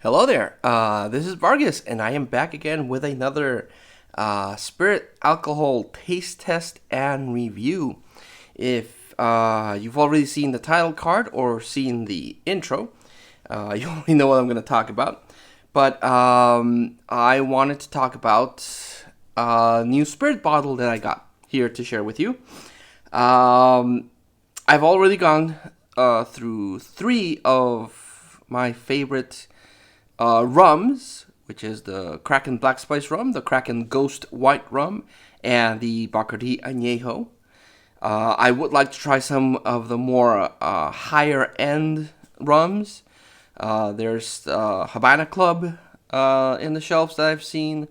Hello there. This is Vargas, and I am back again with another spirit alcohol taste test and review. If you've already seen the title card or seen the intro, you already know what I'm going to talk about. But I wanted to talk about a new spirit bottle that I got here to share with you. I've already gone through 3 of my favorite rums, which is the Kraken Black Spice Rum, the Kraken Ghost White Rum, and the Bacardi Añejo. I would like to try some of the more higher end rums. There's Havana Club in the shelves that I've seen.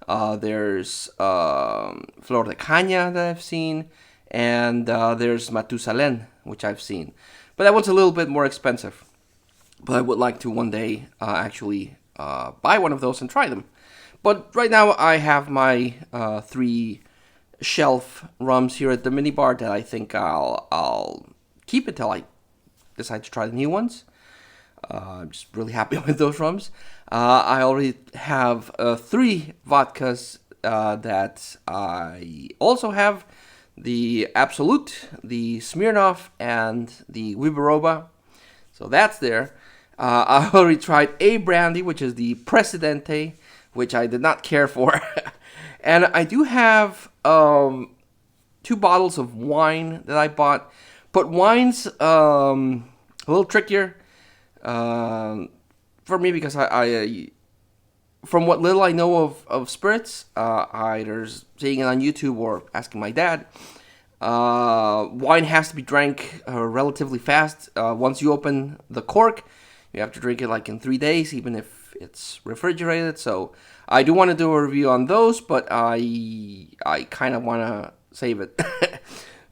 There's Flor de Caña that I've seen. And there's Matusalén, which I've seen. But that one's a little bit more expensive. But I would like to one day actually buy one of those and try them. But right now I have my 3 shelf rums here at the Minibar that I think I'll keep until I decide to try the new ones. I'm just really happy with those rums. I already have 3 vodkas that I also have. The Absolute, the Smirnoff, and the Wibaroba. So that's there. I already tried a brandy, which is the Presidente, which I did not care for. And I do have 2 bottles of wine that I bought. But wine's a little trickier for me because I from what little I know of spirits, either seeing it on YouTube or asking my dad, wine has to be drank relatively fast. Once you open the cork, you have to drink it like in 3 days, even if it's refrigerated. So I do want to do a review on those, but I kind of want to save it.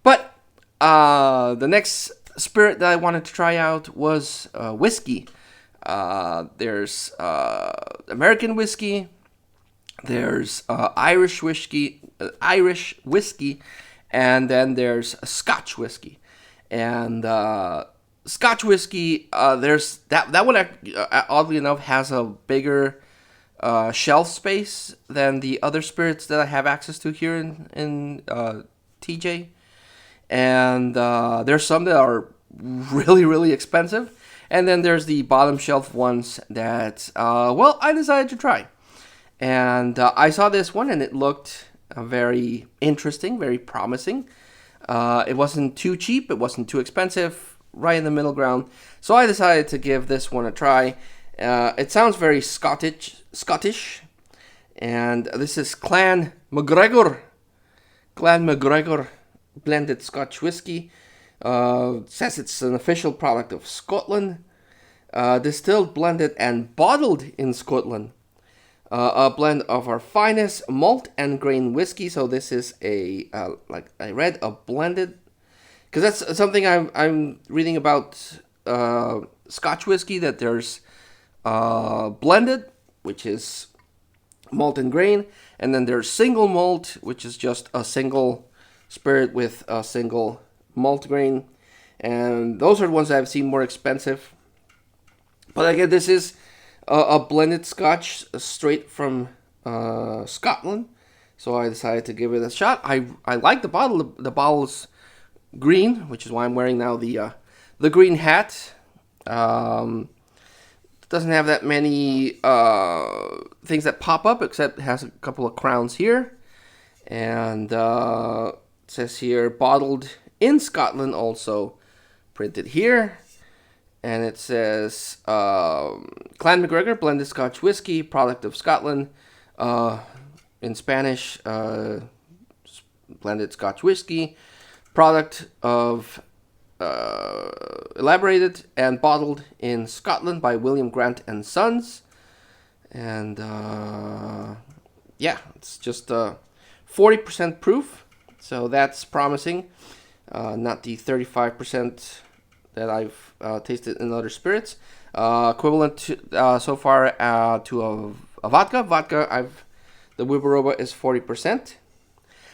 But the next spirit that I wanted to try out was whiskey. There's American whiskey. There's Irish whiskey, and then there's Scotch whiskey. And Scotch whiskey, there's that one. Oddly enough, has a bigger shelf space than the other spirits that I have access to here in TJ. And there's some that are really, really expensive. And then there's the bottom shelf ones that, I decided to try. And I saw this one and it looked very interesting, very promising. It wasn't too cheap, it wasn't too expensive, right in the middle ground. So I decided to give this one a try. It sounds very Scottish. And this is Clan Macgregor blended Scotch Whisky. Says it's an official product of Scotland. Distilled, blended, and bottled in Scotland. A blend of our finest malt and grain whiskey. So this is like I read, a blended. Because that's something I'm reading about Scotch whiskey, that there's blended, which is malt and grain. And then there's single malt, which is just a single spirit with a single malt grain, and those are the ones that I've seen more expensive. But again, this is a blended Scotch straight from Scotland, so I decided to give it a shot. I like the bottle. The bottle's green, which is why I'm wearing now the green hat. Doesn't have that many things that pop up, except it has a couple of crowns here, and it says here bottled in Scotland, also printed here. And it says Clan Macgregor blended Scotch whiskey, product of Scotland. In Spanish, blended Scotch whiskey, product of elaborated and bottled in Scotland by William Grant and Sons. And it's just 40% proof, so that's promising. Not the 35% that I've tasted in other spirits. Equivalent to, so far to a vodka. The Wibaroba is 40%.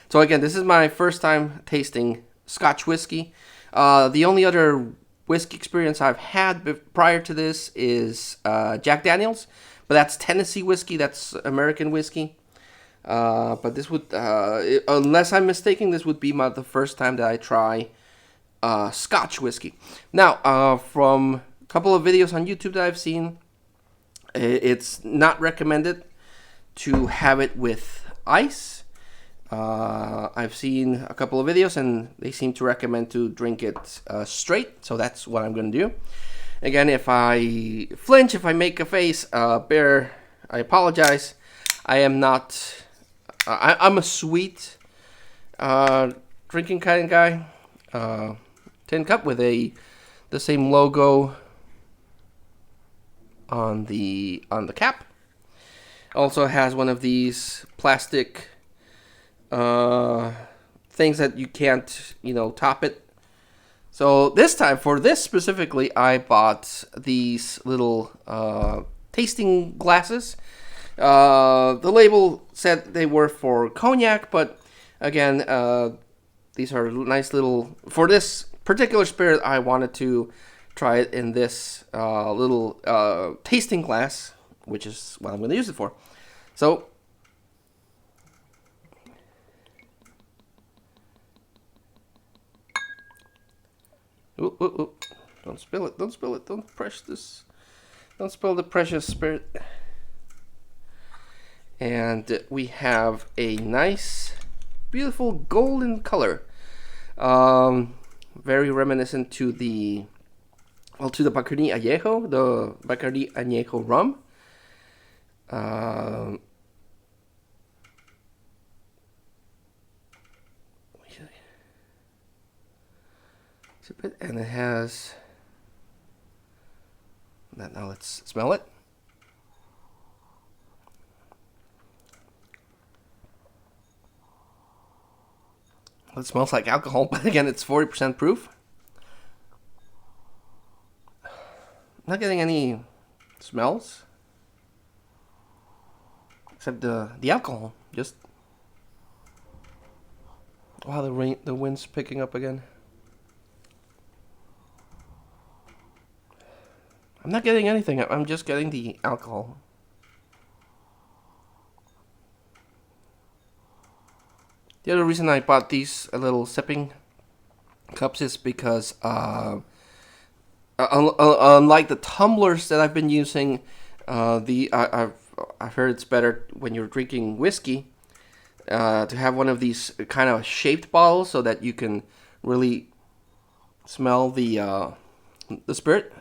So again, this is my first time tasting Scotch whiskey. The only other whiskey experience I've had prior to this is Jack Daniels, but that's Tennessee whiskey. That's American whiskey. But this would, unless I'm mistaken, this would be the first time that I try Scotch whiskey. Now, from a couple of videos on YouTube that I've seen, it's not recommended to have it with ice. I've seen a couple of videos and they seem to recommend to drink it straight, so that's what I'm going to do. Again, if I flinch, if I make a face, I apologize. I am not... I'm a sweet drinking kind of guy. Tin cup with the same logo on the cap. Also has one of these plastic things that you can't, top it. So this time, for this specifically, I bought these little tasting glasses. The label said they were for cognac, but again, these are nice little... For this particular spirit, I wanted to try it in this little tasting glass, which is what I'm going to use it for. So, ooh. Don't spill it, don't spill it, don't press this. Don't spill the precious spirit. And we have a nice, beautiful golden color. Very reminiscent to the Bacardi Añejo, the Bacardi Añejo rum. And it has... Now let's smell it. It smells like alcohol, but again, it's 40% proof. I'm not getting any smells, except the alcohol. Just... Wow, the wind's picking up again. I'm not getting anything. I'm just getting the alcohol. The other reason I bought these little sipping cups is because unlike the tumblers that I've been using, I've heard it's better when you're drinking whiskey to have one of these kind of shaped bottles so that you can really smell the spirit.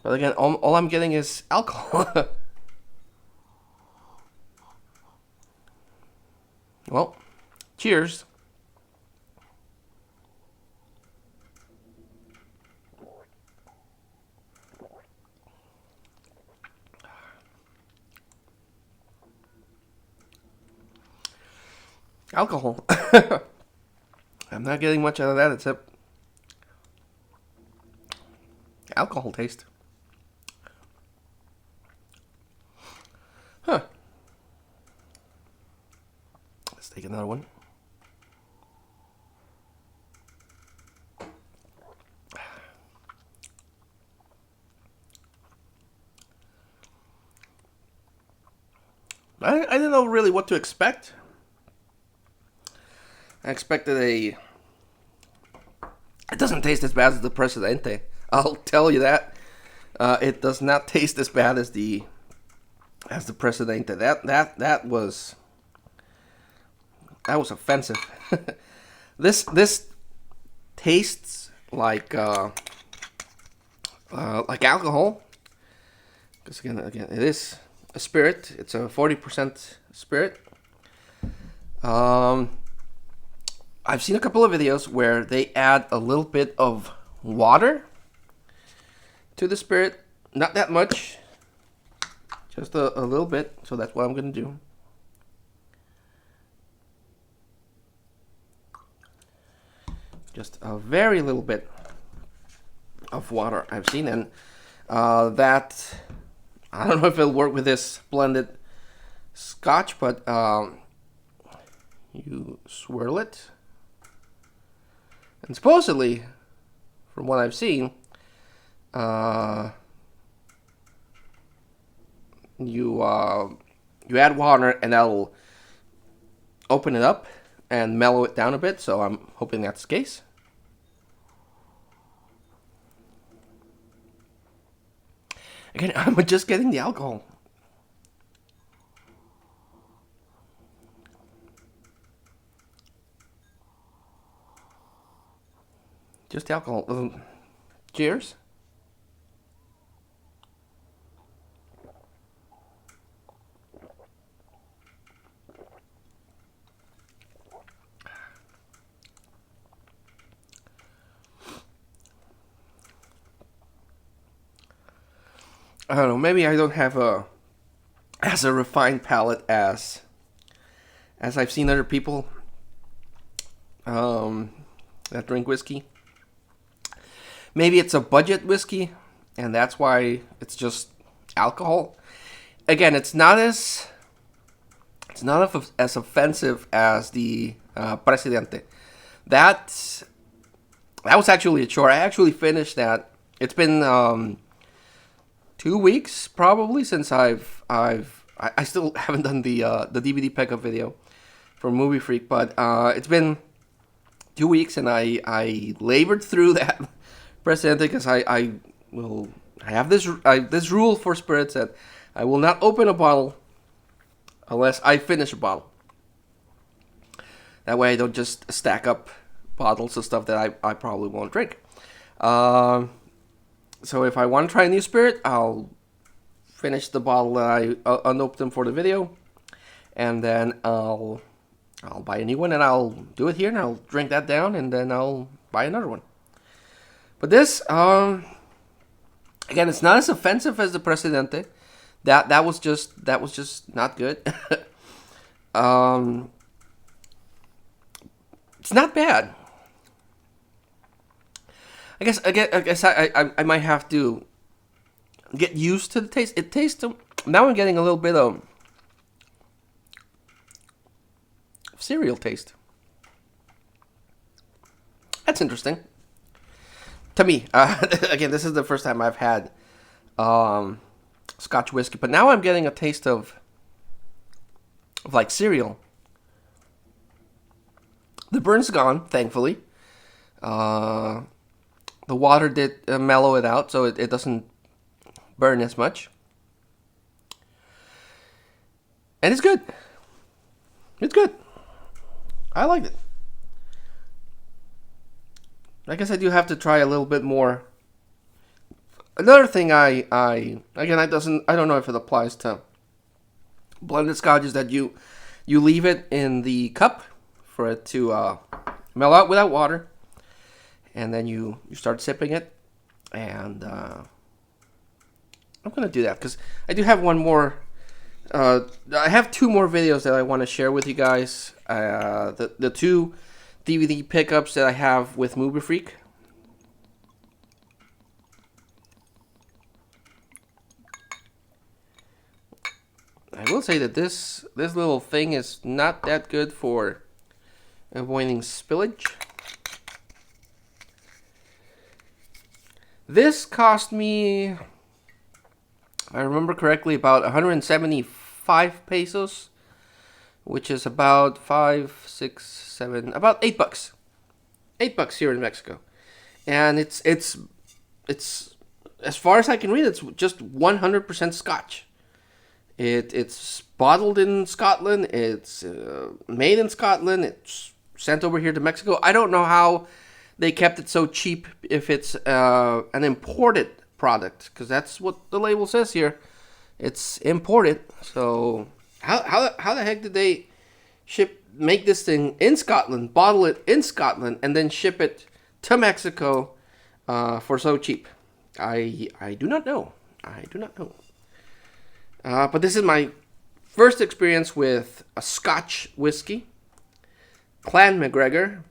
But again, all I'm getting is alcohol. Well, cheers. Alcohol. I'm not getting much out of that except alcohol taste. Huh. Let's take another one. I didn't know really what to expect. I expected it doesn't taste as bad as the Presidente. I'll tell you that. It does not taste as bad as the Presidente. That was offensive. This tastes like alcohol. Because again, it is a spirit. It's a 40% spirit. I've seen a couple of videos where they add a little bit of water to the spirit. Not that much. Just a little bit. So that's what I'm going to do. Just a very little bit of water I've seen. And that, I don't know if it'll work with this blended scotch, but you swirl it. And supposedly, from what I've seen, you add water and that'll open it up and mellow it down a bit. So I'm hoping that's the case. Again, I'm just getting the alcohol. Just alcohol. Cheers. I don't know. Maybe I don't have as a refined palate as I've seen other people that drink whiskey. Maybe it's a budget whiskey, and that's why it's just alcohol. Again, it's not as offensive as the Presidente. That was actually a chore. I actually finished that. It's been 2 weeks probably since I still haven't done the DVD pickup video for Movie Freak, but it's been 2 weeks, and I labored through that Presidente because I have this rule for spirits that I will not open a bottle unless I finish a bottle. That way I don't just stack up bottles of stuff that I probably won't drink. So if I want to try a new spirit, I'll finish the bottle that I unopened for the video, and then I'll buy a new one, and I'll do it here, and I'll drink that down, and then I'll buy another one. But this, again, it's not as offensive as the Presidente. That was just not good. It's not bad. I guess I might have to get used to the taste. It tastes. Now I'm getting a little bit of cereal taste. That's interesting. To me, again, this is the first time I've had Scotch whiskey, but now I'm getting a taste of like cereal. The burn's gone, thankfully. The water did mellow it out, so it doesn't burn as much. And it's good. It's good. I liked it. I guess I do have to try a little bit more. Another thing I don't know if it applies to blended scotch, is that you leave it in the cup for it to mellow out without water, and then you start sipping it. And I'm gonna do that because I do have one more. I have 2 more videos that I want to share with you guys. The 2 DVD pickups that I have with Movie Freak. I will say that this little thing is not that good for avoiding spillage. This cost me, if I remember correctly, about 175 pesos, which is about about $8. $8 here in Mexico. And it's as far as I can read, it's just 100% Scotch. It's bottled in Scotland. It's made in Scotland. It's sent over here to Mexico. I don't know how they kept it so cheap if it's an imported product, because that's what the label says here. It's imported. So how the heck did they make this thing in Scotland, bottle it in Scotland, and then ship it to Mexico for so cheap? I do not know. But this is my first experience with a Scotch whiskey. Clan Macgregor.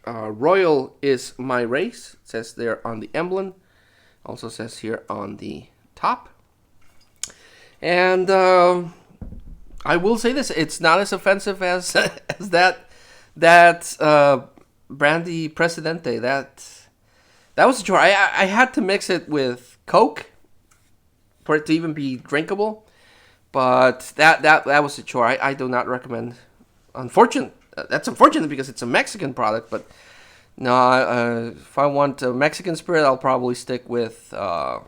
Royal is my race. It says there on the emblem. Also says here on the top. And I will say this: it's not as offensive as as that Brandy Presidente. that was a chore. I had to mix it with Coke for it to even be drinkable. But that was a chore. I do not recommend. That's unfortunate because it's a Mexican product. But no, if I want a Mexican spirit, I'll probably stick with Bacardi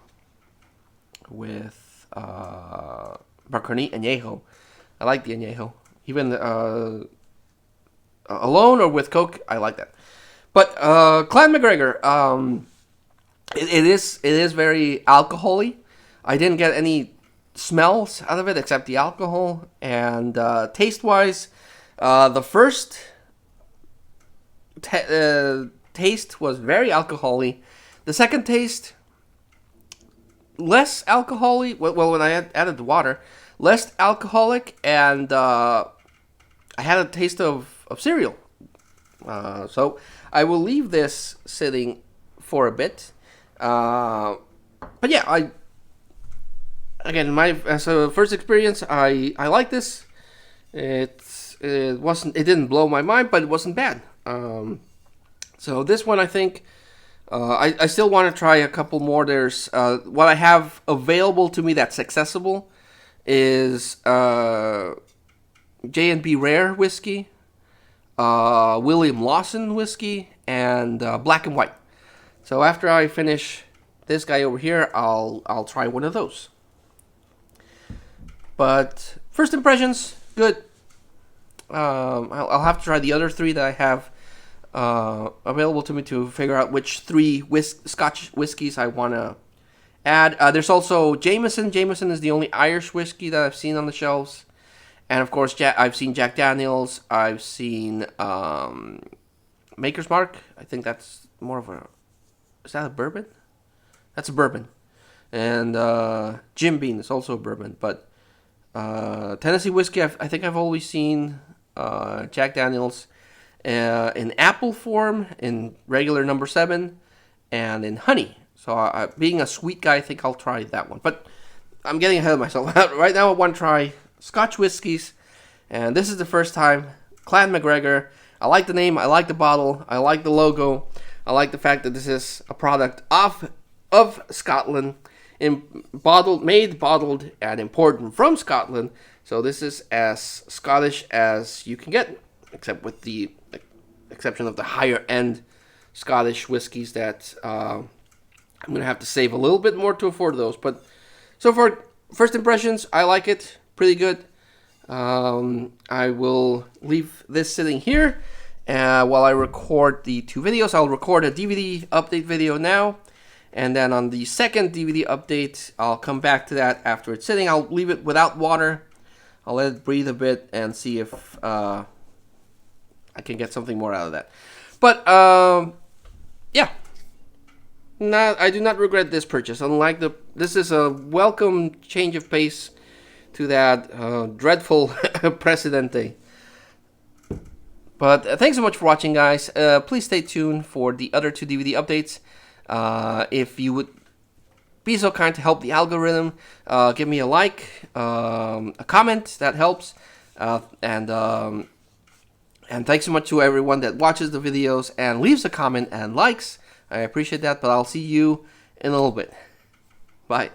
Añejo. I like the Añejo. Even alone or with Coke, I like that. But Clan Macgregor, it is very alcoholy. I didn't get any smells out of it except the alcohol. And taste wise, the first taste was very alcoholy. The second taste, less alcoholy. Well, when I added the water, less alcoholic, and I had a taste of cereal. So I will leave this sitting for a bit. But yeah, as a first experience, I like this. It didn't blow my mind, but it wasn't bad. So this one, I think, I still want to try a couple more. There's what I have available to me that's accessible is J&B Rare whiskey, William Lawson whiskey, and Black and White. So after I finish this guy over here, I'll try one of those. But first impressions, good. I'll have to try the other three that I have available to me to figure out which three Scotch whiskies I want to add. There's also Jameson. Jameson is the only Irish whiskey that I've seen on the shelves. And of course, I've seen Jack Daniels. I've seen Maker's Mark. I think that's more of a... Is that a bourbon? That's a bourbon. And Jim Beam is also a bourbon. But Tennessee whiskey, I think I've always seen Jack Daniels in apple form, in regular number 7, and in honey. So being a sweet guy, I think I'll try that one. But I'm getting ahead of myself. Right now I want to try Scotch whiskies. And this is the first time. Clan Macgregor. I like the name. I like the bottle. I like the logo. I like the fact that this is a product of Scotland. Bottled, and imported from Scotland. So this is as Scottish as you can get, except with the exception of the higher end Scottish whiskies that I'm going to have to save a little bit more to afford those. But so far, first impressions, I like it. Pretty good. I will leave this sitting here while I record the 2 videos. I'll record a DVD update video now. And then on the second DVD update, I'll come back to that after it's sitting. I'll leave it without water. I'll let it breathe a bit and see if I can get something more out of that. But, yeah. I do not regret this purchase. This is a welcome change of pace to that dreadful Presidente. But thanks so much for watching, guys. Please stay tuned for the other 2 DVD updates. If you would be so kind to help the algorithm, give me a like, a comment, that helps, and thanks so much to everyone that watches the videos and leaves a comment and likes. I appreciate that, but I'll see you in a little bit. Bye.